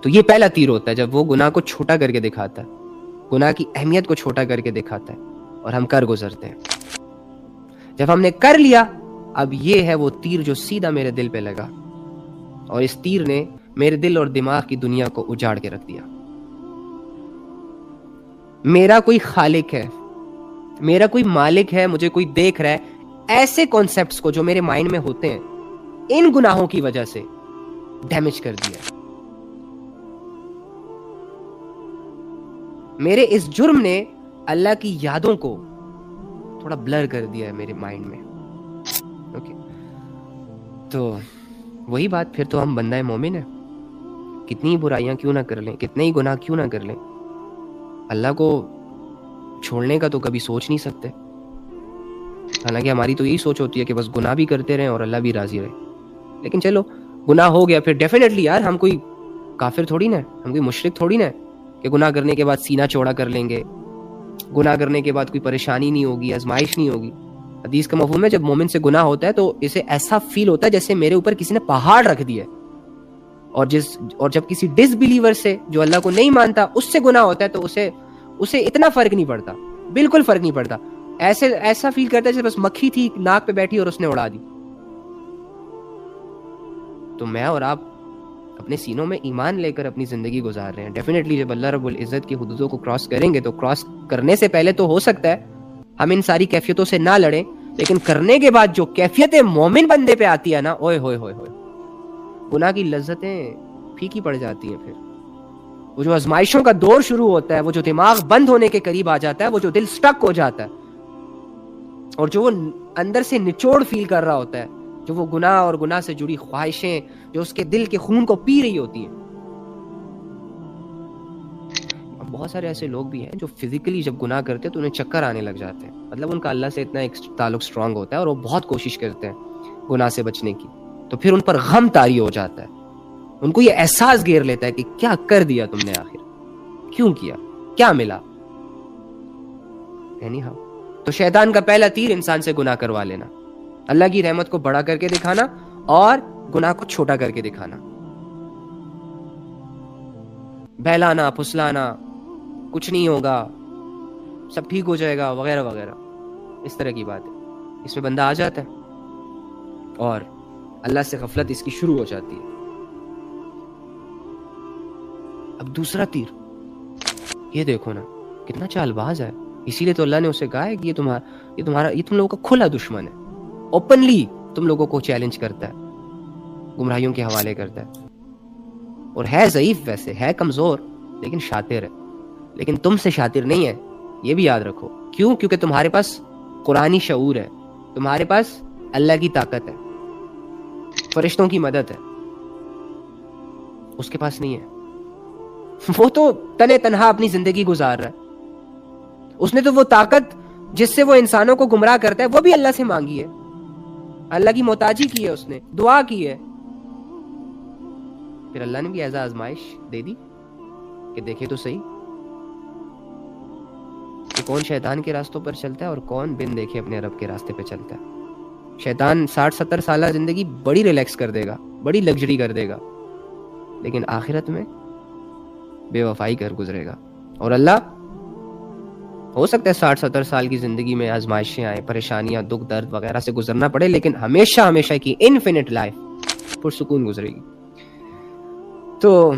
تو یہ پہلا تیر ہوتا ہے جب وہ گناہ کو چھوٹا کر کے دکھاتا ہے، گناہ کی اہمیت کو چھوٹا کر کے دکھاتا ہے اور ہم کر گزرتے ہیں. جب ہم نے کر لیا، اب یہ ہے وہ تیر جو سیدھا میرے دل پہ لگا، اور اس تیر نے میرے دل اور دماغ کی دنیا کو اجاڑ کے رکھ دیا. میرا کوئی خالق ہے، میرا کوئی مالک ہے، مجھے کوئی دیکھ رہا ہے، ایسے کانسیپٹس کو جو میرے مائنڈ میں ہوتے ہیں، ان گناہوں کی وجہ سے ڈیمیج کر دیا. میرے اس جرم نے اللہ کی یادوں کو تھوڑا بلر کر دیا ہے میرے مائنڈ میں. اوکے، تو وہی بات، پھر تو ہم بندہ مومن ہیں، کتنی برائیاں کیوں نہ کر لیں، کتنے ہی گناہ کیوں نہ کر لیں، اللہ کو چھوڑنے کا تو کبھی سوچ نہیں سکتے. حالانکہ ہماری تو یہی سوچ ہوتی ہے کہ بس گناہ بھی کرتے رہیں اور اللہ بھی راضی رہے. لیکن چلو، گناہ ہو گیا، پھر ڈیفینیٹلی یار ہم کوئی کافر تھوڑی نا، ہم کوئی مشرک تھوڑی نا کہ گناہ کرنے کے بعد سینہ چوڑا کر لیں گے، گناہ کرنے کے بعد کوئی پریشانی نہیں ہوگی، آزمائش نہیں ہوگی. حدیث کا مفہوم ہے جب مومن سے گناہ ہوتا ہے تو اسے ایسا فیل ہوتا ہے جیسے میرے اوپر کسی نے پہاڑ رکھ دیا ہے. اور جب کسی ڈس بلیور سے، جو اللہ کو نہیں مانتا، اس سے گناہ ہوتا ہے تو اسے اتنا فرق نہیں پڑتا، بالکل فرق نہیں پڑتا. ایسا فیل کرتا ہے جیسے بس مکھی تھی ناک پہ بیٹھی اور اس نے اڑا دی. تو میں اور آپ اپنے سینوں میں ایمان لے کر اپنی زندگی گزار رہے ہیں. ڈیفینیٹلی جب اللہ رب العزت کی حدودوں کو کراس کریں گے تو کراس کرنے سے پہلے تو ہو سکتا ہے ہم ان ساری کیفیتوں سے نہ لڑیں، لیکن کرنے کے بعد جو کیفیتیں مومن بندے پہ آتی ہے نا، اوئے ہوئے ہوئے ہوئے، گناہ کی لذتیں پھیکی پڑ جاتی ہیں. پھر وہ جو آزمائشوں کا دور شروع ہوتا ہے، وہ جو دماغ بند ہونے کے قریب آ جاتا ہے، وہ جو دل سٹک ہو جاتا ہے، اور جو وہ اندر سے نچوڑ فیل کر رہا ہوتا ہے، جو وہ گناہ اور گناہ سے جڑی خواہشیں جو اس کے دل کے خون کو پی رہی ہوتی ہیں. بہت سارے ایسے لوگ بھی ہیں جو فزیکلی جب گناہ کرتے ہیں تو انہیں چکر آنے لگ جاتے ہیں، مطلب ان کا اللہ سے اتنا ایک تعلق سٹرونگ ہوتا ہے اور وہ بہت کوشش کرتے ہیں گناہ سے بچنے کی، تو پھر ان پر غم طاری ہو جاتا ہے. ان کو یہ احساس گھیر لیتا ہے کہ کیا کر دیا تم نے، آخر کیوں کیا، کیا ملا. تو شیطان کا پہلا تیر انسان سے گناہ کروا لینا. اللہ کی رحمت کو بڑا کر کے دکھانا اور گناہ کو چھوٹا کر کے دکھانا، بہلانا پھسلانا، کچھ نہیں ہوگا، سب ٹھیک ہو جائے گا وغیرہ وغیرہ، اس طرح کی بات ہے. اس میں بندہ آ جاتا ہے اور اللہ سے غفلت اس کی شروع ہو جاتی ہے. اب دوسرا تیر، یہ دیکھو نا کتنا چال باز ہے. اسی لیے تو اللہ نے اسے کہا ہے کہ یہ تم لوگوں کا کھلا دشمن ہے، اوپنلی تم لوگوں کو چیلنج کرتا ہے، گمراہیوں کے حوالے کرتا ہے، اور ہے ضعیف، ویسے ہے کمزور لیکن شاطر ہے. لیکن تم سے شاطر نہیں ہے، یہ بھی یاد رکھو. کیوں؟ کیونکہ تمہارے پاس قرآنی شعور ہے، تمہارے پاس اللہ کی طاقت ہے، فرشتوں کی مدد ہے، اس کے پاس نہیں ہے. وہ تو تنے تنہا اپنی زندگی گزار رہا ہے. اس نے تو وہ طاقت جس سے وہ انسانوں کو گمراہ کرتا ہے وہ بھی اللہ سے مانگی ہے، اللہ کی محتاجی کی ہے، اس نے دعا کی ہے. پھر اللہ نے بھی ایسا آزمائش دے دی کہ دیکھے تو صحیح کہ کون شیطان کے راستوں پر چلتا ہے اور کون بن دیکھے اپنے رب کے راستے پہ چلتا ہے. شیطان 60-70 سالہ زندگی بڑی ریلیکس کر دے گا، بڑی لگژری کر دے گا، لیکن آخرت میں بے وفائی کر گزرے گا. اور اللہ ہو سکتا ہے 60-70 سال کی زندگی میں آزمائشیں آئیں، پریشانیاں، دکھ درد وغیرہ سے گزرنا پڑے، لیکن ہمیشہ کی انفینٹ لائف پرسکون گزرے گی. تو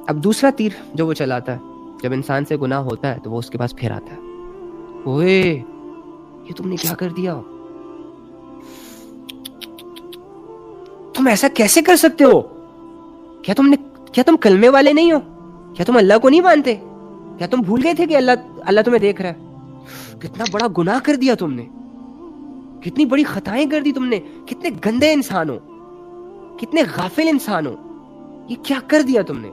اب دوسرا تیر جو وہ چلاتا ہے جب انسان سے گناہ ہوتا ہے تو وہ اس کے پاس پھر آتا ہے، اوے یہ تم نے کیا کر دیا، تم ایسا کیسے کر سکتے ہو، کیا تم کلمے والے نہیں ہو، کیا تم اللہ کو نہیں مانتے، کیا تم بھول گئے تھے کہ اللہ تمہیں دیکھ رہا ہے، کتنا بڑا گناہ کر دیا تم نے، کتنی بڑی خطائیں کر دی تم نے، کتنے گندے انسان ہو، کتنے غافل انسان ہو، یہ کیا کر دیا تم نے.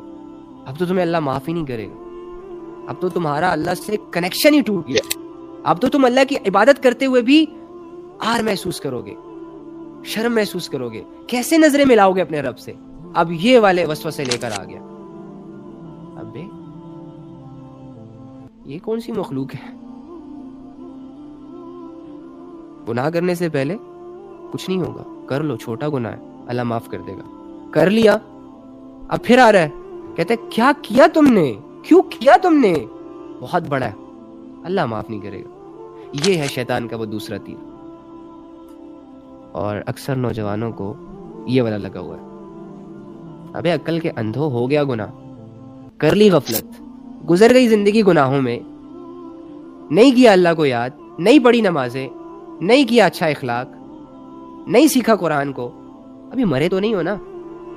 اب تو تمہیں اللہ معاف ہی نہیں کرے گا، اب تو تمہارا اللہ سے کنیکشن ہی ٹوٹ گیا، اب تو تم اللہ کی عبادت کرتے ہوئے بھی آر محسوس کرو گے، شرم محسوس کرو گے، کیسے نظریں ملاؤ گے اپنے رب سے. اب یہ والے وسوسے لے کر آ گیا. ابے یہ کون سی مخلوق ہے، گناہ کرنے سے پہلے کچھ نہیں ہوگا، کر لو، چھوٹا گناہ ہے، اللہ معاف کر دے گا. کر لیا، اب پھر آ رہا ہے، کہتے ہیں کیا کیا تم نے، کیوں کیا تم نے، بہت بڑا ہے، اللہ معاف نہیں کرے گا. یہ ہے شیطان کا وہ دوسرا تیر. اور اکثر نوجوانوں کو یہ والا لگا ہوا ہے، ابے عقل کے اندھو، ہو گیا گناہ، کر لی غفلت، گزر گئی زندگی گناہوں میں، نہیں کیا اللہ کو یاد، نہیں پڑھی نمازیں، نہیں کیا اچھا اخلاق، نہیں سیکھا قرآن کو، ابھی مرے تو نہیں ہو نا،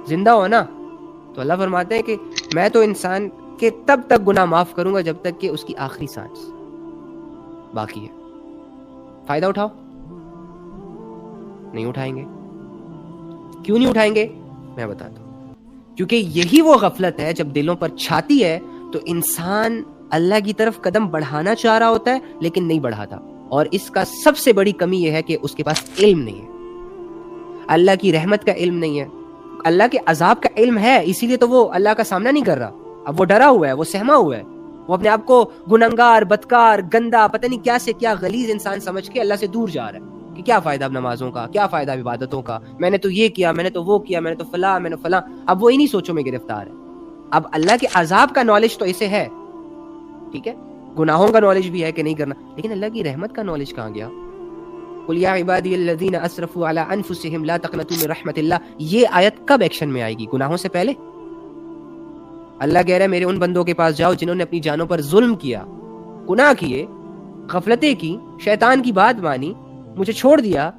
زندہ ہو نا. تو اللہ فرماتے ہیں کہ میں تو انسان کے تب تک گناہ معاف کروں گا جب تک کہ اس کی آخری سانس باقی ہے. فائدہ اٹھاؤ، نہیں اٹھائیں گے. کیوں نہیں اٹھائیں گے؟ میں بتاتا ہوں. کیونکہ یہی وہ غفلت ہے جب دلوں پر چھاتی ہے تو انسان اللہ کی طرف قدم بڑھانا چاہ رہا ہوتا ہے لیکن نہیں بڑھاتا. اور اس کا سب سے بڑی کمی یہ ہے کہ اس کے پاس علم نہیں ہے، اللہ کی رحمت کا علم نہیں ہے، اللہ کے عذاب کا علم ہے، اسی لیے تو وہ اللہ کا سامنا نہیں کر رہا. اب وہ ڈرا ہوا ہے، وہ سہما ہوا ہے، وہ اپنے آپ کو گنہگار، بدکار، گندا، پتہ نہیں کیا سے کیا غلیظ انسان سمجھ کے اللہ سے دور جا رہا ہے کہ کیا فائدہ اب نمازوں کا، کیا فائدہ اب عبادتوں کا، میں نے تو یہ کیا، میں نے تو وہ کیا، میں نے تو فلاں، میں نے فلاں. اب وہ انہی سوچوں میں گرفتار ہے. اب اللہ کے عذاب کا نالج تو اسے ہے، ٹھیک ہے، گناہوں کا نالج بھی ہے کہ نہیں کرنا، لیکن اللہ کی رحمت کا نالج کہاں گیا؟ قل یا عبادی الذین اسرفوا علی انفسہم لا تقنطوا من رحمت اللہ. یہ آیت کب ایکشن میں آئے گی؟ گناہوں سے پہلے. اللہ کہہ رہا ہے میرے ان بندوں کے پاس جاؤ جنہوں نے اپنی جانوں پر ظلم کیا، گناہ کیے، غفلتیں کی، شیطان کی بات مانی، مجھے چھوڑ دیا.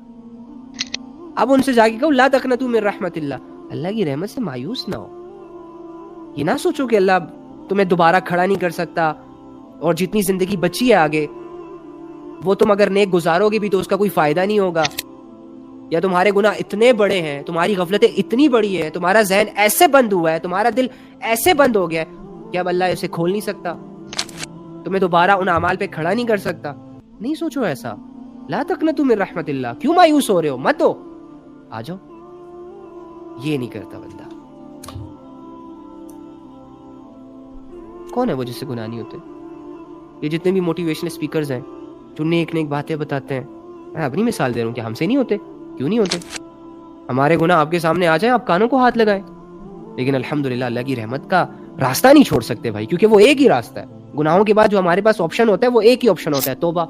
اب ان سے جا کے کہو لا تقنطوا من رحمت اللہ، اللہ کی رحمت سے مایوس نہ ہو. یہ نہ سوچو کہ اللہ تمہیں دوبارہ کھڑا نہیں کر سکتا اور جتنی زندگی بچی ہے آگے وہ تم اگر نیک گزارو گے بھی تو اس کا کوئی فائدہ نہیں ہوگا، یا تمہارے گناہ اتنے بڑے ہیں، تمہاری غفلتیں اتنی بڑی ہیں، تمہارا ذہن ایسے بند ہوا ہے، تمہارا دل ایسے بند ہو گیا ہے کہ اب اللہ اسے کھول نہیں سکتا، تمہیں دوبارہ ان اعمال پہ کھڑا نہیں کر سکتا. نہیں سوچو ایسا. لا تقنطوا من رحمت اللہ. کیوں مایوس ہو رہے ہو؟ مت ہو، آ جاؤ. یہ نہیں کرتا بندہ. کون ہے وہ جس سے گناہ نہیں ہوتے؟ یہ جتنے بھی موٹیویشنل اسپیکرز ہیں جو نیک نیک باتیں بتاتے ہیں، میں اپنی مثال دے رہا ہوں کہ ہم سے نہیں ہوتے. کیوں نہیں ہوتے؟ ہمارے گناہ آپ کے سامنے آ جائیں، آپ کانوں کو ہاتھ لگائیں، لیکن الحمدللہ اللہ کی رحمت کا راستہ نہیں چھوڑ سکتے بھائی، کیونکہ وہ ایک ہی راستہ ہے. گناہوں کے بعد جو ہمارے پاس آپشن ہوتا ہے وہ ایک ہی آپشن ہوتا ہے، توبہ.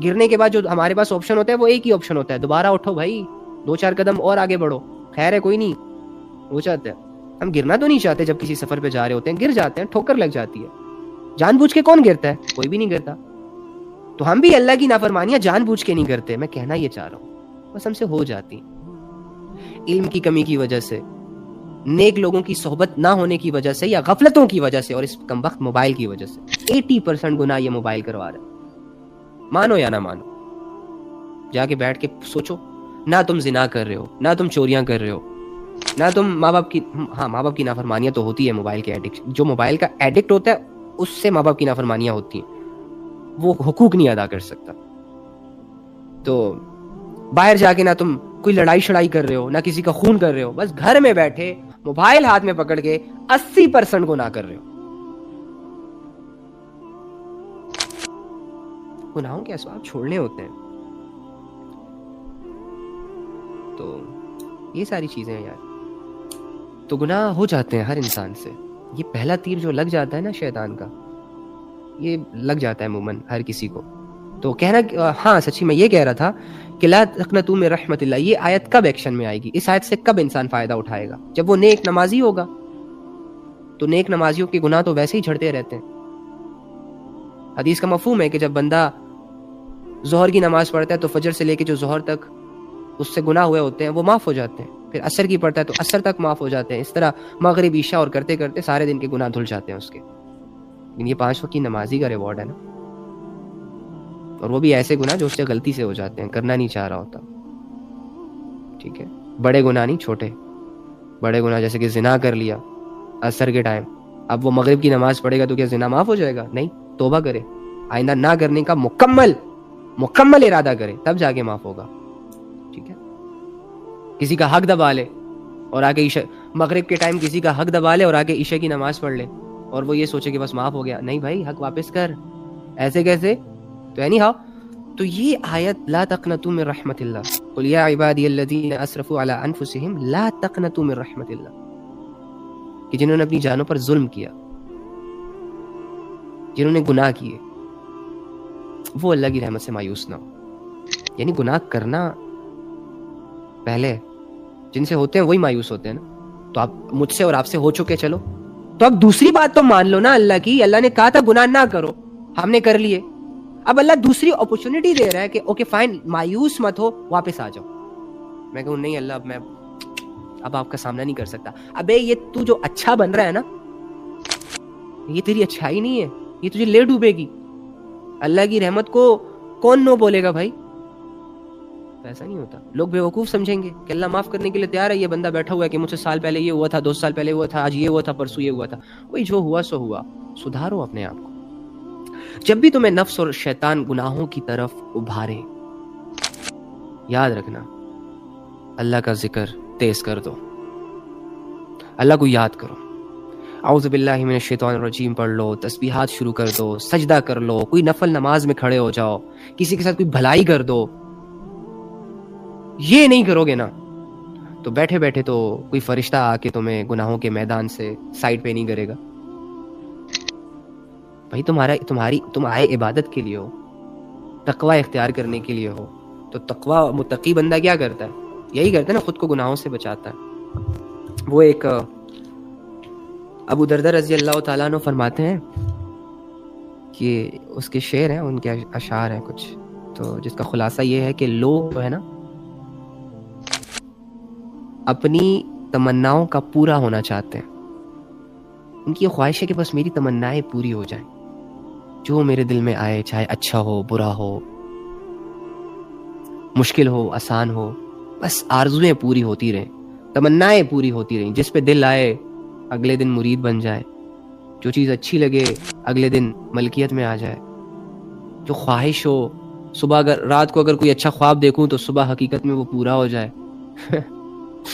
گرنے کے بعد جو ہمارے پاس آپشن ہوتا ہے وہ ایک ہی آپشن ہوتا ہے، دوبارہ اٹھو بھائی، 2-4 قدم اور آگے بڑھو. خیر ہے کوئی نہیں ہو جاتا ہے. ہم گرنا تو نہیں چاہتے، جب کسی سفر پہ جا رہے ہوتے ہیں گر جاتے ہیں، ٹھوکر لگ جاتی ہے. جان بوجھ کے کون گرتا ہے؟ کوئی بھی نہیں گرتا. تو ہم بھی اللہ کی نافرمانیاں جان بوجھ کے نہیں کرتے. میں کہنا یہ چاہ رہا ہوں، بس ہم سے ہو جاتی ہیں علم کی کمی کی وجہ سے، نیک لوگوں کی صحبت نہ ہونے کی وجہ سے، یا غفلتوں کی وجہ سے، اور اس کمبخت موبائل کی وجہ سے. 80% گناہ یہ موبائل کروا رہا ہے، مانو یا نہ مانو. جا کے بیٹھ کے سوچو، نہ تم زنا کر رہے ہو، نہ تم چوریاں کر رہے ہو، نہ تم ماں باپ کی، ہاں ماں باپ کی نافرمانیاں تو ہوتی ہے. موبائل کے ایڈکٹ، جو موبائل کا ایڈکٹ ہوتا ہے اس سے ماں باپ کی نافرمانیاں ہوتی ہیں، وہ حقوق نہیں ادا کر سکتا. تو باہر جا کے نہ تم کوئی لڑائی شڑائی کر رہے ہو، نہ کسی کا خون کر رہے ہو، بس گھر میں بیٹھے موبائل ہاتھ میں پکڑ کے 80% گناہ کر رہے ہو. گناہوں کے اسباب چھوڑنے ہوتے ہیں. تو یہ ساری چیزیں ہیں یار. تو گناہ ہو جاتے ہیں ہر انسان سے. یہ پہلا تیر جو لگ جاتا ہے نا شیطان کا، یہ لگ جاتا ہے عموماً ہر کسی کو. تو کہنا، ہاں سچی میں یہ کہہ رہا تھا کہ لا تقنطوا من رحمت اللہ، یہ آیت کب ایکشن میں آئے گی؟ اس آیت سے کب انسان فائدہ اٹھائے گا؟ جب وہ نیک نمازی ہوگا. تو نیک نمازیوں کے گناہ تو ویسے ہی جھڑتے رہتے ہیں. حدیث کا مفہوم ہے کہ جب بندہ ظہر کی نماز پڑھتا ہے تو فجر سے لے کے جو ظہر تک اس سے گناہ ہوئے ہوتے ہیں وہ معاف ہو جاتے ہیں. پھر عصر کی پڑھتا ہے تو عصر تک معاف ہو جاتے ہیں. اس طرح مغرب عشاء اور کرتے کرتے سارے دن کے گناہ دھل جاتے ہیں اس کے. لیکن یہ 5 وقت کی نمازی کا ریوارڈ ہے نا، اور وہ بھی ایسے گناہ جو اس سے غلطی سے ہو جاتے ہیں، کرنا نہیں چاہ رہا ہوتا. ٹھیک ہے، بڑے گناہ نہیں، چھوٹے بڑے گناہ، جیسے کہ زنا کر لیا عصر کے ٹائم، اب وہ مغرب کی نماز پڑھے گا تو کیا زنا معاف ہو جائے گا؟ نہیں، توبہ کرے، آئندہ نہ کرنے کا مکمل ارادہ کرے، تب جا کے معاف ہوگا. ٹھیک ہے، کسی کا حق دبا لے اور آگے عشاء، مغرب کے ٹائم کسی کا حق دبا لے اور آگے عشاء کی نماز پڑھ لے اور وہ یہ سوچے کہ بس معاف ہو گیا. نہیں بھائی، حق واپس کر. ایسے کیسے؟ تو اینی ہاؤ، تو یہ آیت لا تقنطوا من رحمت اللہ، قل یا عبادی الذین اسرفوا علی انفسہم لا تقنطوا من رحمت اللہ، کہ جنہوں نے اپنی جانوں پر ظلم کیا، جنہوں نے گناہ کیے، وہ اللہ کی رحمت سے مایوس نہ ہو. یعنی گناہ کرنا پہلے جن سے ہوتے ہیں وہی مایوس ہوتے ہیں نا. تو آپ مجھ سے اور آپ سے ہو چکے، چلو تو اب دوسری بات تو مان لو نا اللہ کی. اللہ نے کہا تھا گناہ نہ کرو، ہم نے کر لیے. اب اللہ دوسری اپرچونٹی دے رہا ہے کہ اوکے فائن، مایوس مت ہو، واپس آ جاؤ. میں کہوں نہیں اللہ، اب آپ کا سامنا نہیں کر سکتا. ابے یہ تو جو اچھا بن رہا ہے نا، یہ تیری اچھائی نہیں ہے، یہ تجھے لے ڈوبے گی. اللہ کی رحمت کو کون نو بولے گا بھائی؟ ایسا نہیں ہوتا. لوگ بیوقوف سمجھیں گے کہ اللہ معاف کرنے کے لیے تیار ہے. یہ بندہ بیٹھا ہوا ہے کہ مجھ سے سال پہلے یہ ہوا تھا، 2 سال پہلے ہوا تھا، آج یہ ہوا تھا، پرسوں یہ ہوا تھا. وہی جو ہوا سو ہوا. سدھارو اپنے آپ کو. جب بھی تمہیں نفس اور شیطان گناہوں کی طرف ابھارے، یاد رکھنا اللہ کا ذکر تیز کر دو، اللہ کو یاد کرو. اعوذ باللہ من الشیطان الرجیم پڑھ لو، تسبیحات شروع کر دو، سجدہ کر لو، کوئی نفل نماز میں کھڑے ہو جاؤ، کسی کے ساتھ کوئی بھلائی کر دو. یہ نہیں کرو گے نا تو بیٹھے بیٹھے تو کوئی فرشتہ آ کے تمہیں گناہوں کے میدان سے سائڈ پہ نہیں کرے گا. بھائی تم آئے عبادت کے لیے ہو، تقوی اختیار کرنے کے لیے ہو. تو تقوی متقی بندہ کیا کرتا ہے؟ یہی کرتا ہے نا، خود کو گناہوں سے بچاتا ہے. وہ ایک ابو دردہ رضی اللہ تعالیٰ عنہ فرماتے ہیں کہ اس کے شعر ہیں، ان کے اشعار ہیں کچھ، تو جس کا خلاصہ یہ ہے کہ لوگ جو ہے نا اپنی تمناؤں کا پورا ہونا چاہتے ہیں. ان کی یہ خواہش ہے کہ بس میری تمنائیں پوری ہو جائیں، جو میرے دل میں آئے، چاہے اچھا ہو، برا ہو، مشکل ہو، آسان ہو، بس آرزویں پوری ہوتی رہیں، تمنائیں پوری ہوتی رہیں. جس پہ دل آئے اگلے دن مرید بن جائے، جو چیز اچھی لگے اگلے دن ملکیت میں آ جائے. جو خواہش ہو، صبح رات کو اگر کوئی اچھا خواب دیکھوں تو صبح حقیقت میں وہ پورا ہو جائے.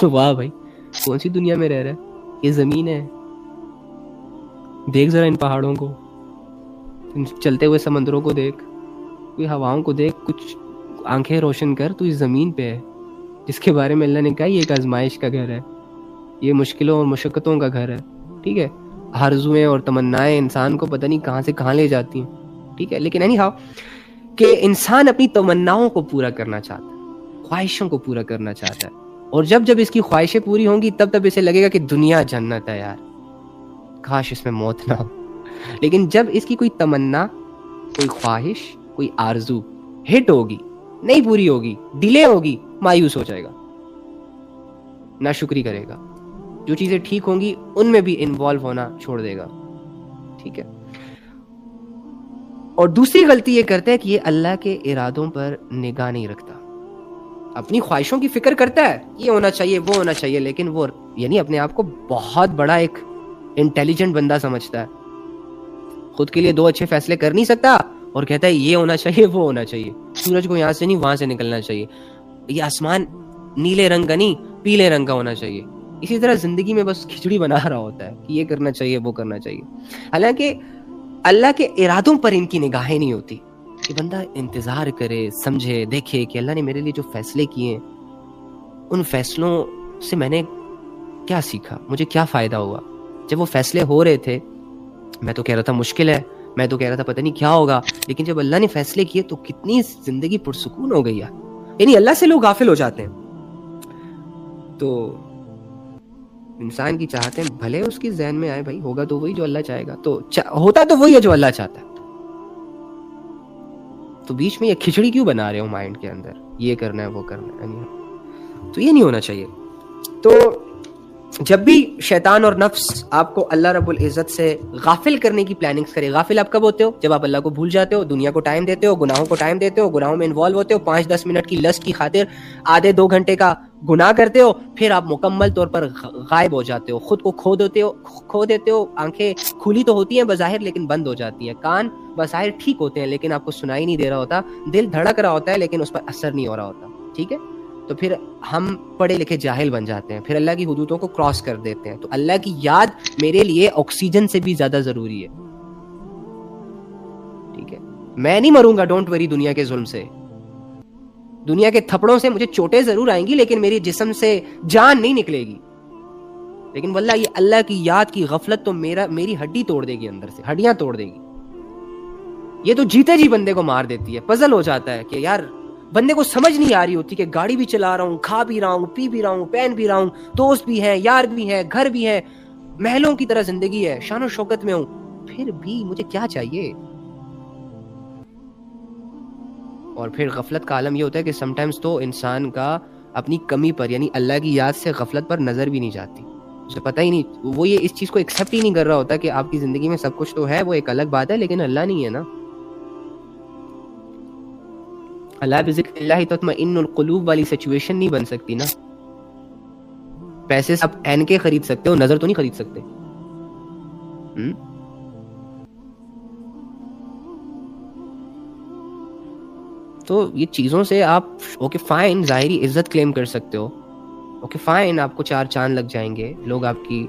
واہ بھائی، کون سی دنیا میں رہ رہا ہے؟ یہ زمین ہے، دیکھ ذرا ان پہاڑوں کو، ان چلتے ہوئے سمندروں کو دیکھ، کوئی ہواؤں کو دیکھ، کچھ آنکھیں روشن کر، تو اس زمین پہ ہے. جس کے بارے میں اللہ نے کہا یہ ایک آزمائش کا گھر ہے, یہ مشکلوں اور مشقتوں کا گھر ہے, ٹھیک ہے. آرزویں اور تمنائیں انسان کو پتہ نہیں کہاں سے کہاں لے جاتی ہیں, ٹھیک ہے. لیکن اینی ہاؤ کہ انسان اپنی تمناؤں کو پورا کرنا چاہتا ہے, خواہشوں کو پورا کرنا چاہتا ہے, اور جب جب اس کی خواہشیں پوری ہوں گی تب تب اسے لگے گا کہ دنیا جنت ہے یار, کاش اس میں موت نہ ہو. لیکن جب اس کی کوئی تمنا, کوئی خواہش, کوئی آرزو ہٹ ہوگی, نہیں پوری ہوگی, ڈیلے ہوگی, مایوس ہو جائے گا, ناشکری کرے گا. جو چیزیں ٹھیک ہوں گی ان میں بھی انوالو ہونا چھوڑ دے گا, ٹھیک ہے. اور دوسری غلطی یہ کرتا ہے کہ یہ اللہ کے ارادوں پر نگاہ نہیں رکھتا, اپنی خواہشوں کی فکر کرتا ہے, یہ ہونا چاہیے وہ ہونا چاہیے, لیکن وہ یعنی اپنے آپ کو بہت بڑا ایک انٹیلیجنٹ بندہ سمجھتا ہے, خود کے لیے 2 اچھے فیصلے کر نہیں سکتا اور کہتا ہے یہ ہونا چاہیے وہ ہونا چاہیے, سورج کو یہاں سے نہیں وہاں سے نکلنا چاہیے, یہ آسمان نیلے رنگ کا نہیں پیلے رنگ کا ہونا چاہیے. اسی طرح زندگی میں بس کھچڑی بنا رہا ہوتا ہے کہ یہ کرنا چاہیے وہ کرنا چاہیے, حالانکہ اللہ کے ارادوں پر ان کی نگاہیں نہیں ہوتی. کہ بندہ انتظار کرے, سمجھے, دیکھے کہ اللہ نے میرے لیے جو فیصلے کیے ہیں ان فیصلوں سے میں نے کیا سیکھا, مجھے کیا فائدہ ہوا. جب وہ فیصلے ہو رہے تھے میں تو کہہ رہا تھا مشکل ہے, میں تو کہہ رہا تھا پتہ نہیں کیا ہوگا, لیکن جب اللہ نے فیصلے کیے تو کتنی زندگی پرسکون ہو گئی ہے. یعنی اللہ سے لوگ غافل ہو جاتے ہیں. تو انسان کی چاہتے ہیں بھلے اس کی ذہن میں آئے بھائی ہوگا تو وہی جو اللہ چاہے گا, تو ہوتا تو وہی ہے جو اللہ چاہتا ہے. تو بیچ میں یہ کھچڑی کیوں بنا رہے ہو مائنڈ کے اندر, یہ کرنا ہے وہ کرنا ہے, تو یہ نہیں ہونا چاہیے. تو جب بھی شیطان اور نفس آپ کو اللہ رب العزت سے غافل کرنے کی پلاننگز کرے, غافل آپ کب ہوتے ہو؟ جب آپ اللہ کو بھول جاتے ہو, دنیا کو ٹائم دیتے ہو, گناہوں کو ٹائم دیتے ہو, گناہوں میں انوالو ہوتے ہو, 5-10 منٹ کی لسٹ کی خاطر آدھے 2 گھنٹے کا گناہ کرتے ہو, پھر آپ مکمل طور پر غائب ہو جاتے ہو, خود کو کھو دیتے ہو. آنکھیں کھلی تو ہوتی ہیں بظاہر لیکن بند ہو جاتی ہیں, کان بظاہر ٹھیک ہوتے ہیں لیکن آپ کو سنائی نہیں دے رہا ہوتا, دل دھڑک رہا ہوتا ہے لیکن اس پر اثر نہیں ہو رہا ہوتا, ٹھیک ہے. تو پھر ہم پڑھے لکھے جاہل بن جاتے ہیں, پھر اللہ کی حدودوں کو کراس کر دیتے ہیں. تو اللہ کی یاد میرے لیے آکسیجن سے بھی زیادہ ضروری ہے, ٹھیک ہے. میں نہیں مروں گا, ڈونٹ وری, دنیا کے ظلم سے, دنیا کے تھپڑوں سے مجھے چوٹیں ضرور آئیں گی لیکن میری جسم سے جان نہیں نکلے گی. لیکن واللہ یہ اللہ کی یاد کی غفلت تو میری ہڈی توڑ دے گی, اندر سے ہڈیاں توڑ دے گی. یہ تو جیتے جی بندے کو مار دیتی ہے. پزل ہو جاتا ہے کہ یار بندے کو سمجھ نہیں آ رہی ہوتی کہ گاڑی بھی چلا رہا ہوں, کھا بھی رہا ہوں, پی بھی رہا ہوں, پہن بھی رہا ہوں, دوست بھی ہیں, یار بھی ہیں, گھر بھی ہے, محلوں کی طرح زندگی ہے, شان و شوکت میں ہوں, پھر بھی مجھے کیا چاہیے. اور پھر غفلت کا عالم یہ ہوتا ہے کہ سم ٹائمز تو انسان کا اپنی کمی پر یعنی اللہ کی یاد سے غفلت پر نظر بھی نہیں جاتی, اسے پتہ ہی نہیں, وہ یہ اس چیز کو ایکسیپٹ ہی نہیں کر رہا ہوتا کہ آپ کی زندگی میں سب کچھ تو ہے, وہ ایک الگ بات ہے, لیکن اللہ نہیں ہے نا. اللہ بذکر اللہ تطمئن القلوب والی سچویشن نہیں بن سکتی نا. پیسے سب این کے خرید سکتے ہو, نظر تو نہیں خرید سکتے. تو یہ چیزوں سے آپ اوکے فائن ظاہری عزت کلیم کر سکتے ہو, اوکے فائن آپ کو 4 چاند لگ جائیں گے, لوگ آپ کی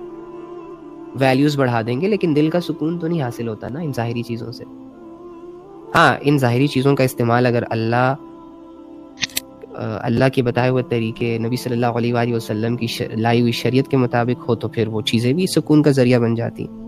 ویلیوز بڑھا دیں گے, لیکن دل کا سکون تو نہیں حاصل ہوتا نا ان ظاہری چیزوں سے. ہاں ان ظاہری چیزوں کا استعمال اگر اللہ کے بتائے ہوئے طریقے, نبی صلی اللہ علیہ وآلہ وسلم کی لائی ہوئی شریعت کے مطابق ہو تو پھر وہ چیزیں بھی سکون کا ذریعہ بن جاتی ہیں.